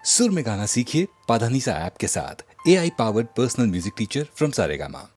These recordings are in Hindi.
सुर में गाना सीखिए पाधानीसा ऐप के साथ। AI powered personal music teacher from Saregama.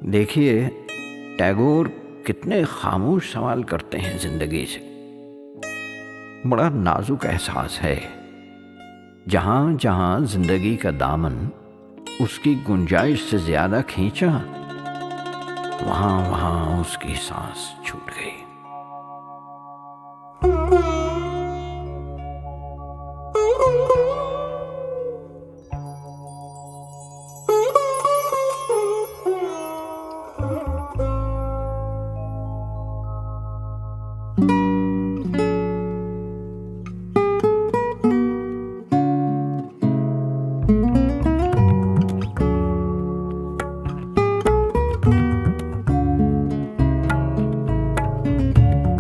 देखिए, टैगोर कितने खामोश सवाल करते हैं जिंदगी से। बड़ा नाजुक एहसास है। जहाँ जहाँ जिंदगी का दामन उसकी गुंजाइश से ज्यादा खींचा, वहाँ वहाँ उसकी सांस छूट गई।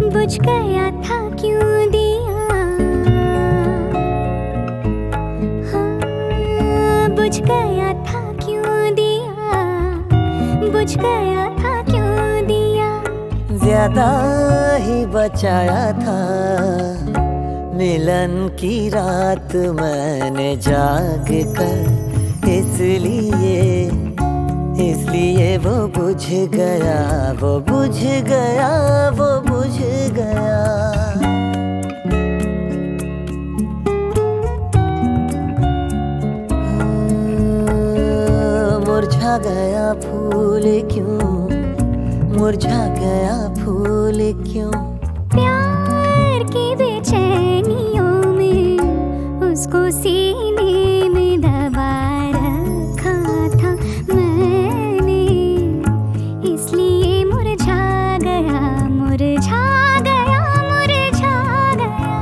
बुझ गया था क्यों दिया, हाँ बुझ गया था क्यों दिया, बुझ गया था क्यों दिया। ज्यादा ही बचाया था मिलन की रात मैंने जाग कर, इसलिए वो बुझ गया, वो बुझ गया, वो बुझ गया। मुरझा गया फूल क्यों, मुरझा गया फूल क्यों। प्यार की बेचैनियों में उसको सीने में दबा रखा था मैंने, इसलिए मुरझा गया, मुरझा गया, मुरझा गया।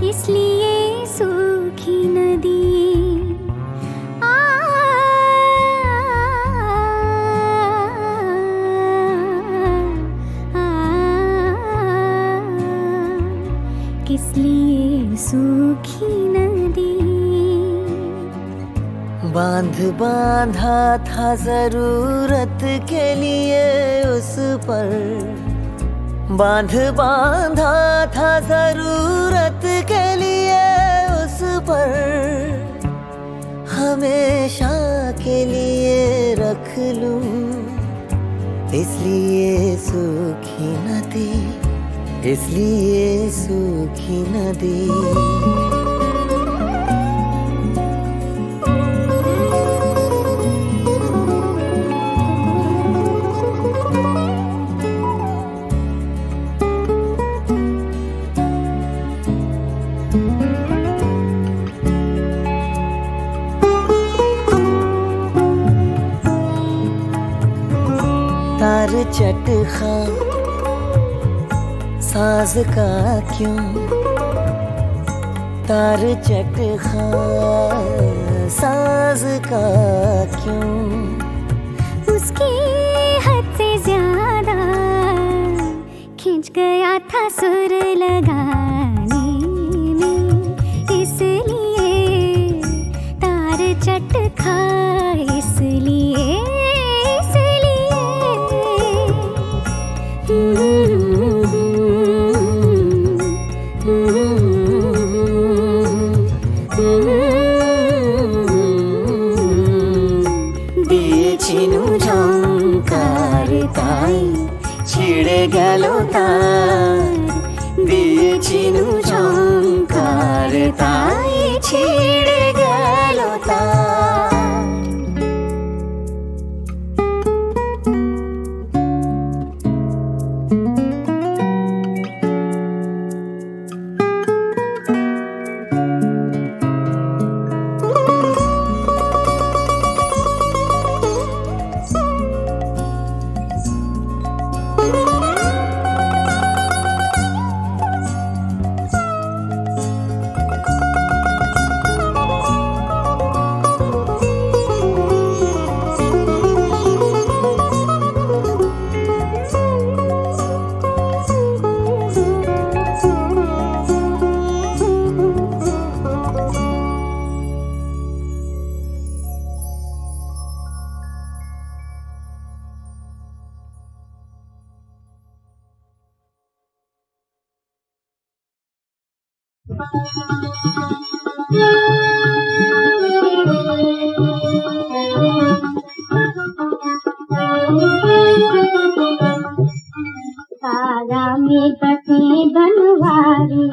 इसलिए सूखी नदी आ, आ, किस लिए सूखी नदी। बांध बांधा था जरूरत के लिए उस पर, बांध बांधा था जरूरत के लिए उस पर, हमेशा के लिए रख लूं इसलिए सूखी नदी, इसलिए सूखी नदी। तार चटखा साज का क्यों, तार चटखा साज का क्यों, उसकी हद से ज्यादा खिंच गया था सुर लगाने में, इसलिए तार चटखा, इसलिए ছিড়ে গেল তার, দিয়েছিনু ঝংকার তাই ছিড়ে গেল তার। काया में बसे बनवारी,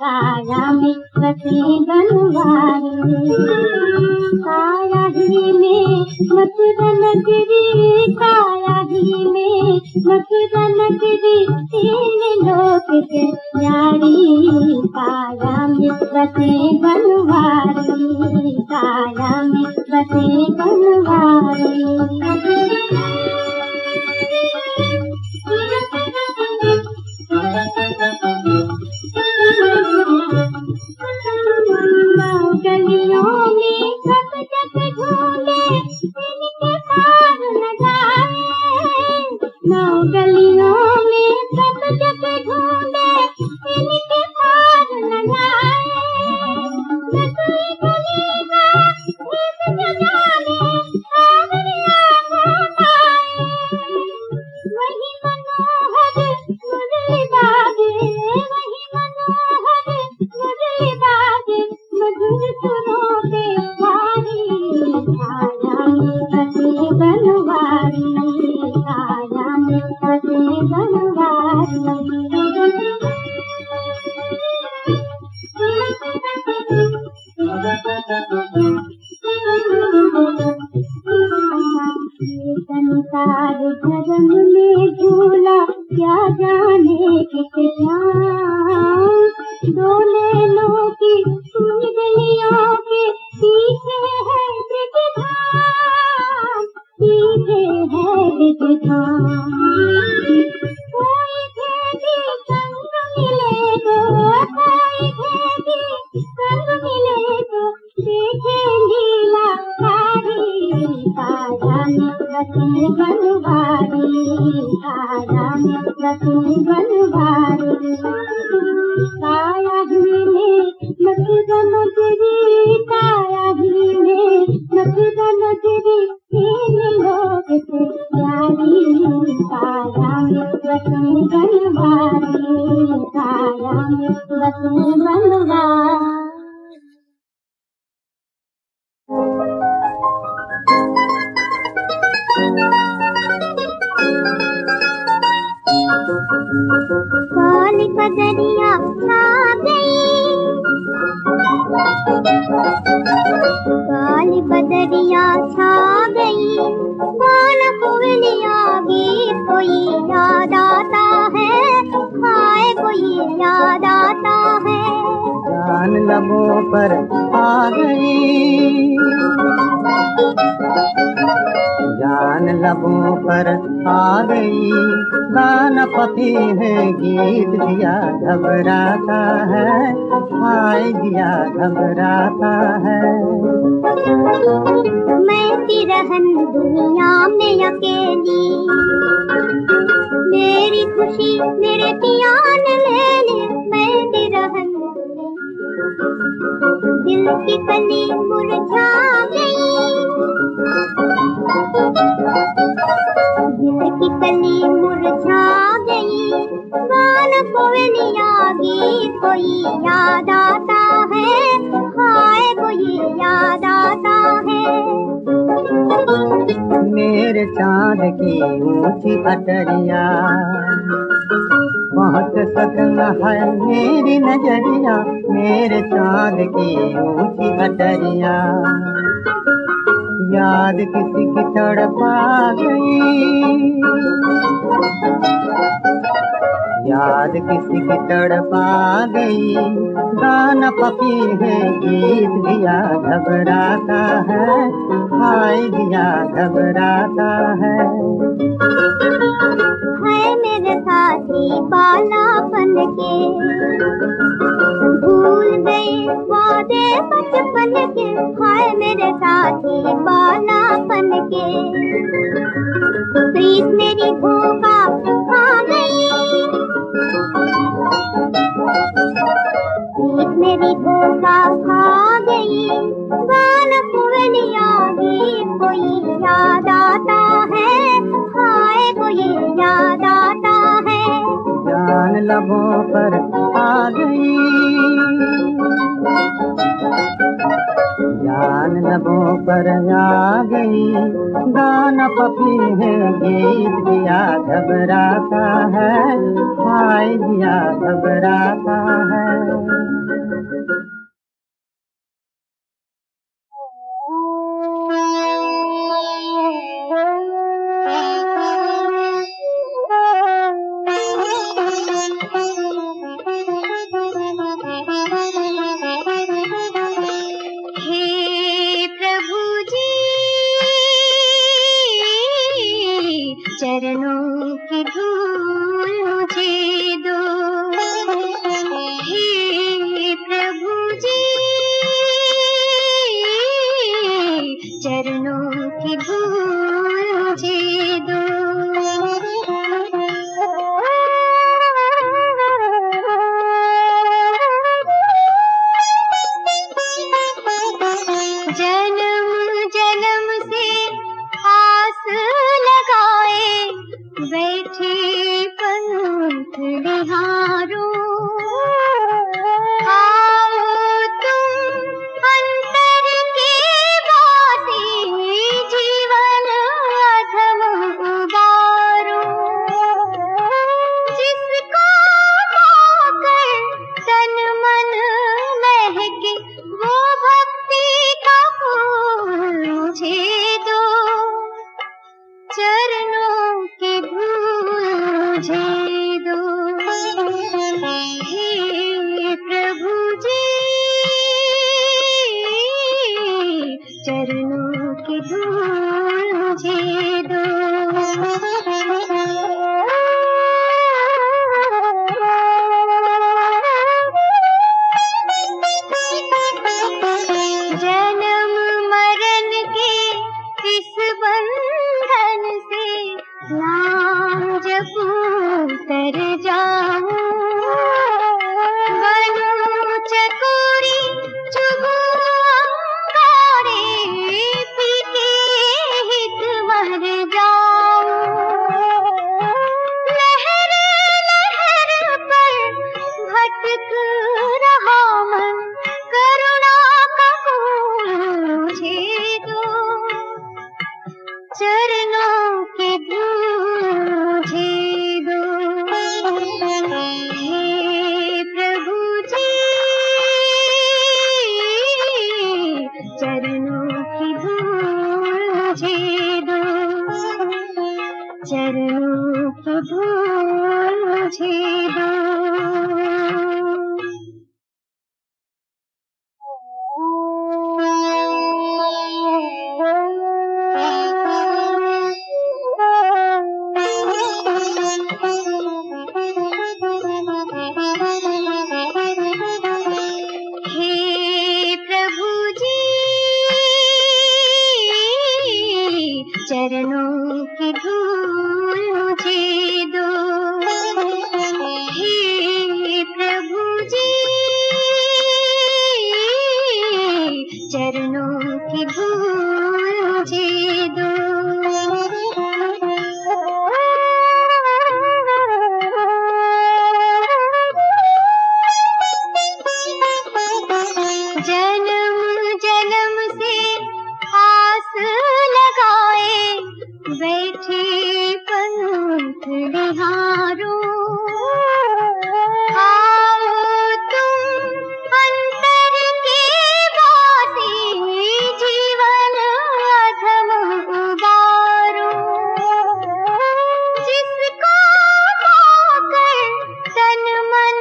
काया में बसे बनवारी, काया ही में मथुरा नगरी, काया ही में मथुरा नगरी, तीन लोक के प्यारी, काया में बसे बनवारी, काया में बसे बनवारी। गलियों में सब जग ढूंढे, इनके पार न जाए, नौ गलियों में सब जग ढूंढे, इनके पार न जाए, न कोई गलेगा इनके जाने, सावरिया को पाए, वही मनोहर मुरली बाजे, वही मनोहर मुरली बाजे, मधुर सुरों पे वारी, काया में बसे बनवारी, काया में बसे बनवारी। संसार धर्म में झूला, क्या जाने किस जान, दो नैनों की गलियों के पीछे है विधान, पीछे है विधान। कोई भेदी संग मिले दो, कोई भेदी नजरी तारा ही में नजर नजरी तीन लोग से प्यारी तारा में रतन बनवारी तारा में रतन बनवारी। काली बदरिया छा गई काली बदरिया छा गई बाल कोयलिया गीत कोई याद आता है हाय कोई याद आता है। जान लबों पर आ गई जान लबों पर आ गई गाना पपी है गीत दिया घबराता है हाय दिया घबराता है। मैं तिरहन दुनिया में अकेली मेरी खुशी मेरे पिया ने ले ली मैं तिरहन दिल की कली मुरझा गई दिल की कली मुरझा गई गान कोयलिया गीत कोई याद आता है हाय कोई याद आता है। मेरे चांद की ऊंची अटरिया पहुंच सकना है मेरी नजरिया मेरे चांद की ऊंची अटरिया याद किसी की तड़पा गई याद किसी की तड़पा गई गाना पपी है गीत दिया घबराता है हाय दिया घबराता है। मेरे साथी बालापन के भूल गए वादे बचपन के हाय मेरे साथी बालापन के प्रीत मेरी धोखा खा गई प्रीत मेरी धोखा खा गई गाना कोयलिया गीत कोई याद आता है हाय कोई याद आता है। जान लबों पर आ गई जान लबों पर आ गई गाना पपी है गीत दिया घबराता है हाय दिया घबराता है। चरणों की धूल मुझे दो हे चरणों की धूल मुझे दो। जन्म जन्म से आस लगाए बैठे पंथ निहारो। आओ तुम अंतर के वासी जीवन अधम उबारो। जिसको पाकर तन मन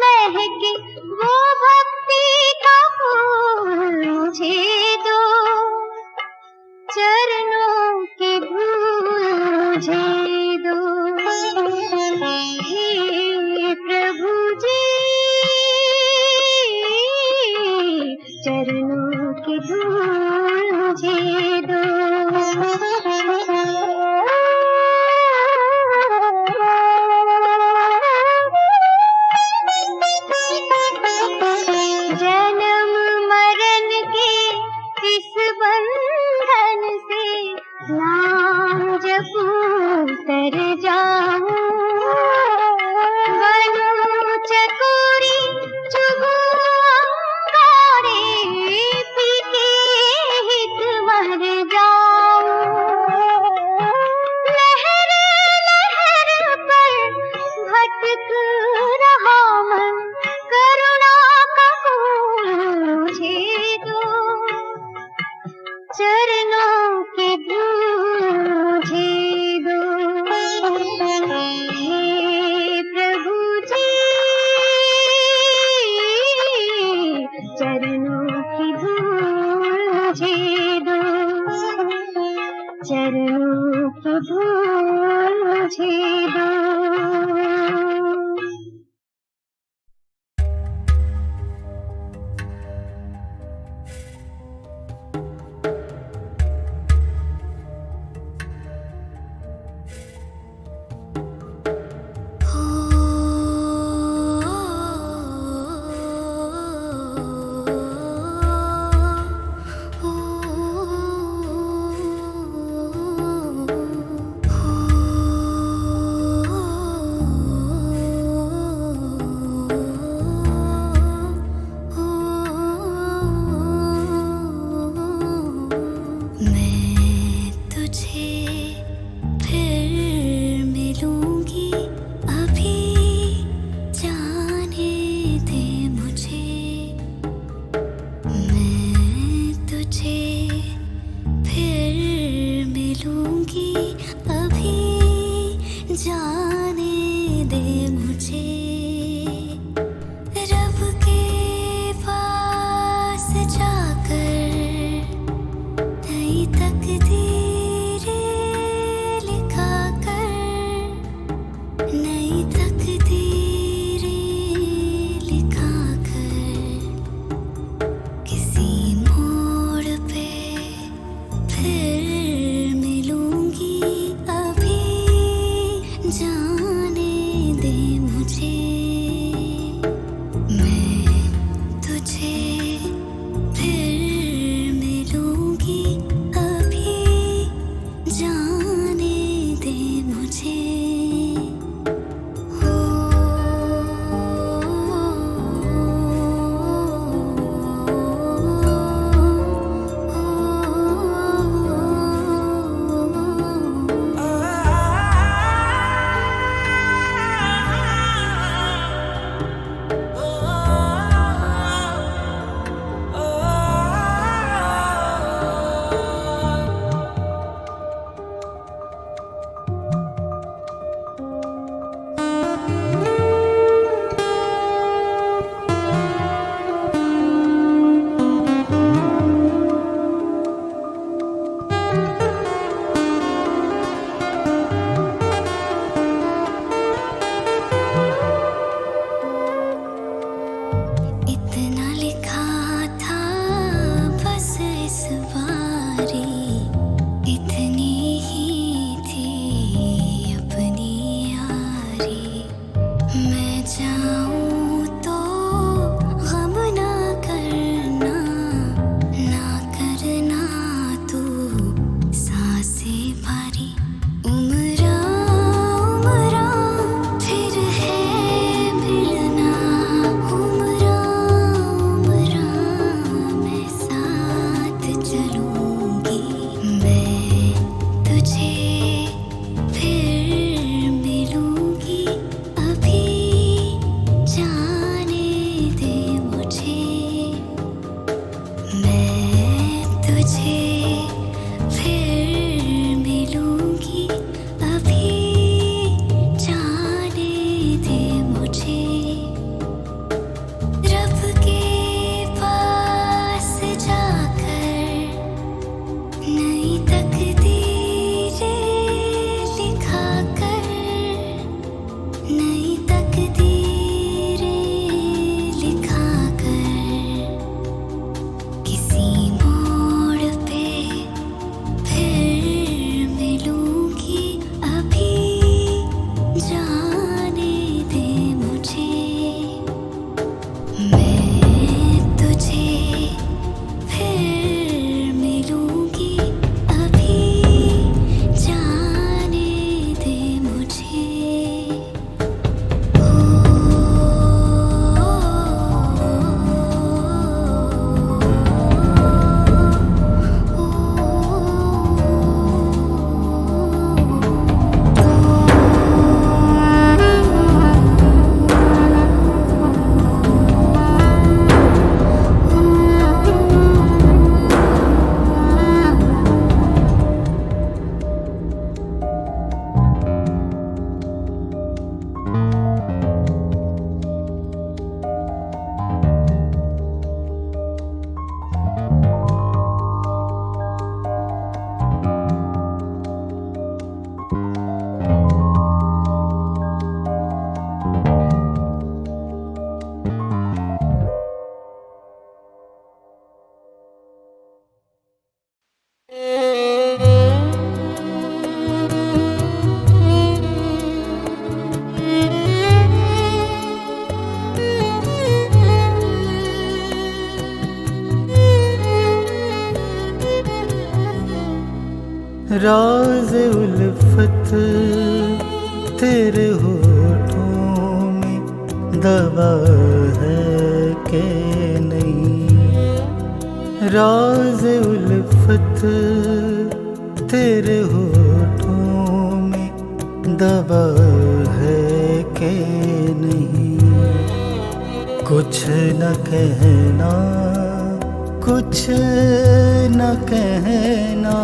महके वो भक्ति का फूल मुझे दो। चरणों की धूल मुझे दो। हे प्रभु जी चरणों की धूल मुझे दो। जन्म मरण के इस बंधन से नाम जपूं तर जाऊं। बनूं चकोरी चुगूं अंगारे पी के हित मर जाऊं। लहर लहर पर भटक रहा मन करुणा का फूल मुझे दो। चरणों की धूल मुझे दो। हे प्रभु जी चरणों की धूल मुझे दो। चरणों की धूल मुझे दो। राज उल्फत तेरे होठों में दबा है कि नहीं। राज उल्फत तेरे होठों में दबा है कि नहीं। कुछ न कहना, कुछ न कहना,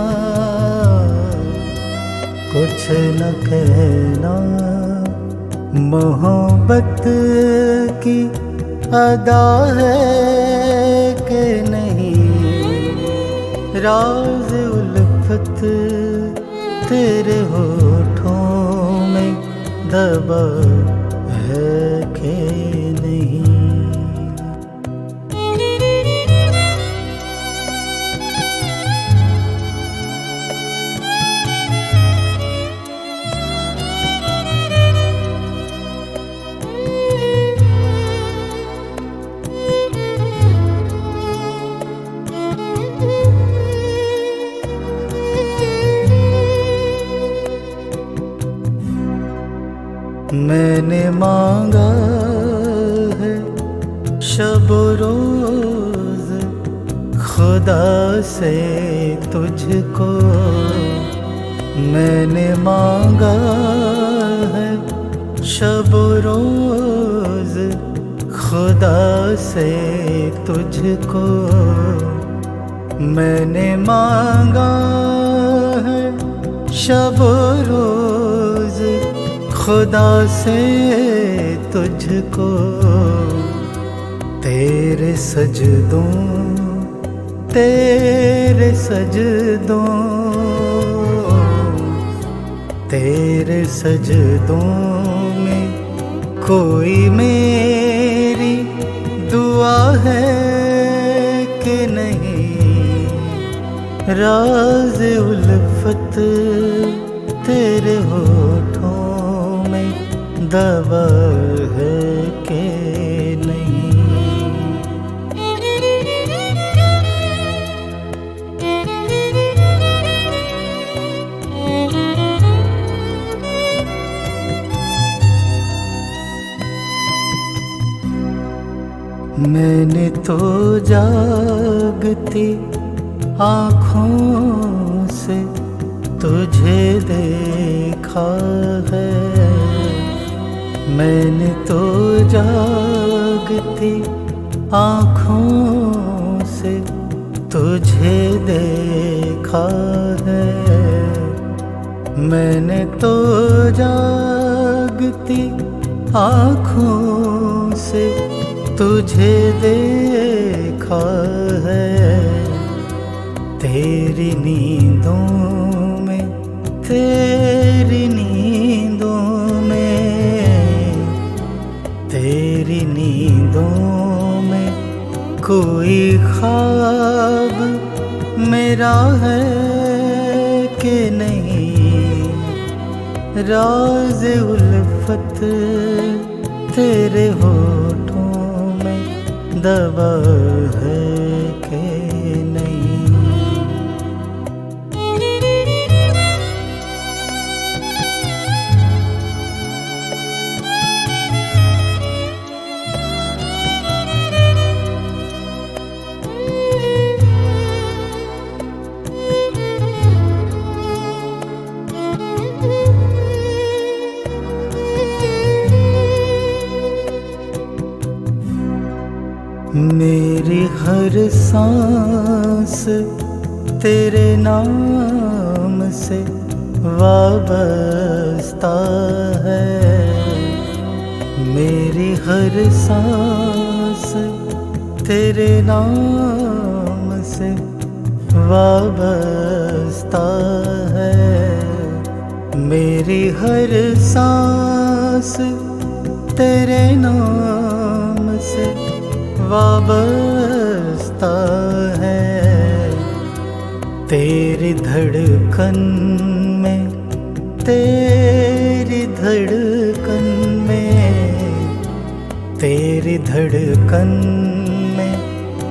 कुछ न कहना, मोहब्बत की अदा है कि नहीं। राज उल्फत तेरे होठों में दबा है कि नहीं। मैंने मांगा है शब रोज खुदा से तुझको। मैंने मांगा है शब रोज खुदा से तुझको। मैंने मांगा है शब रोज खुदा से तुझको। तेरे सजदों, तेरे सजदों, तेरे सजदों में कोई मेरी दुआ है कि नहीं। राज उल्फत तेरे होठों दबा है कि नहीं। मैंने तो जागती आँखों से तुझे देखा है। मैंने तो जागती आँखों से तुझे देखा है। मैंने तो जागती आँखों से तुझे देखा है। तेरी नींदों में, तेरी नींदों तेरी नींदों में कोई ख्वाब मेरा है कि नहीं। राज उल्फत तेरे होठों में दबा है कि नहीं। मेरी हर सांस तेरे नाम से वाबस्ता है। मेरी हर सांस तेरे नाम से वाबस्ता है। मेरी हर सांस तेरे नाम से वाबस्ता है। तेरी धड़कन में, तेरी धड़कन में, तेरी धड़कन में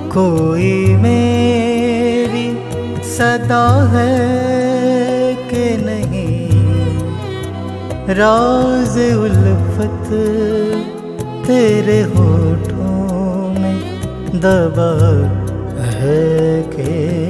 कोई मेरी सदा है के नहीं, राज उल्फत तेरे होठों में दबा है के